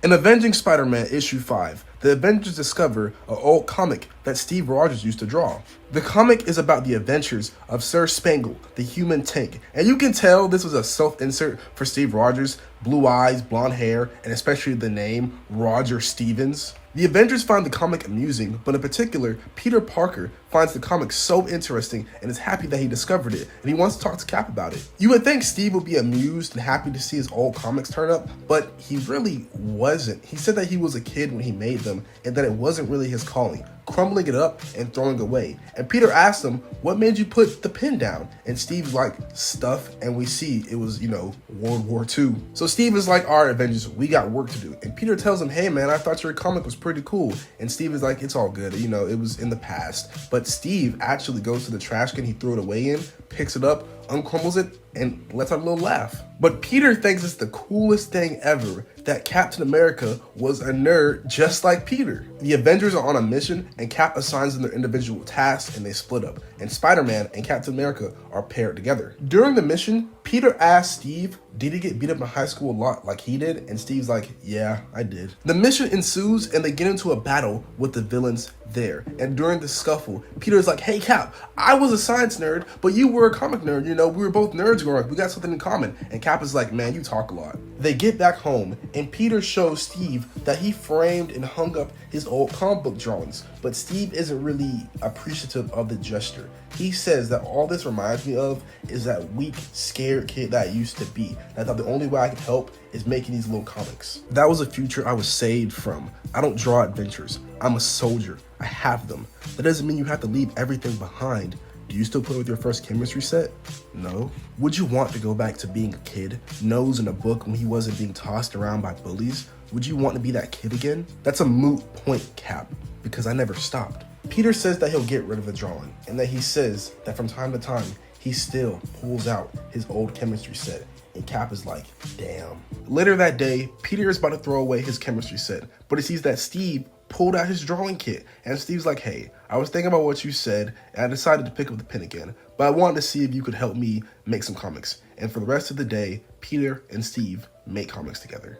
In Avenging Spider-Man issue 5, the Avengers discover an old comic that Steve Rogers used to draw. The comic is about the adventures of Sir Spangle, the human tank, and you can tell this was a self-insert for Steve Rogers, blue eyes, blonde hair, and especially the name Roger Stevens. The Avengers find the comic amusing, but in particular, Peter Parker finds the comic so interesting and is happy that he discovered it, and he wants to talk to Cap about it. You would think Steve would be amused and happy to see his old comics turn up, but he really wasn't. He said that he was a kid when he made them, and that it wasn't really his calling, crumbling it up and throwing away. And Peter asked him, what made you put the pen down? And Steve's like, stuff, and we see it was, World War II. So Steve is like, all right, Avengers, we got work to do. And Peter tells him, hey man, I thought your comic was pretty cool. And Steve is like, it's all good, it was in the past. But Steve actually goes to the trash can he threw it away in, picks it up, uncrumbles it, and lets out a little laugh. But Peter thinks it's the coolest thing ever that Captain America was a nerd just like Peter. The Avengers are on a mission, and Cap assigns them their individual tasks, and they split up. And Spider-Man and Captain America are paired together. During the mission, Peter asks Steve, did he get beat up in high school a lot like he did? And Steve's like, yeah, I did. The mission ensues, and they get into a battle with the villains there. And during the scuffle, Peter's like, hey Cap, I was a science nerd, but you were a comic nerd, we were both nerds growing up, we got something in common. And Cap is like, man, you talk a lot. They get back home, and Peter shows Steve that he framed and hung up his old comic book drawings, but Steve isn't really appreciative of the gesture. He says that all this reminds me of is that weak, scared kid that I used to be. I thought the only way I could help is making these little comics. That was a future I was saved from. I don't draw adventures. I'm a soldier. I have them. That doesn't mean you have to leave everything behind. Do you still play with your first chemistry set? No. Would you want to go back to being a kid, nose in a book when he wasn't being tossed around by bullies? Would you want to be that kid again? That's a moot point, Cap, because I never stopped. Peter says that he'll get rid of the drawing, and that he says that from time to time, he still pulls out his old chemistry set, and Cap is like, damn. Later that day, Peter is about to throw away his chemistry set, but he sees that Steve pulled out his drawing kit, and Steve's like, hey, I was thinking about what you said, and I decided to pick up the pen again, but I wanted to see if you could help me make some comics. And for the rest of the day, Peter and Steve make comics together.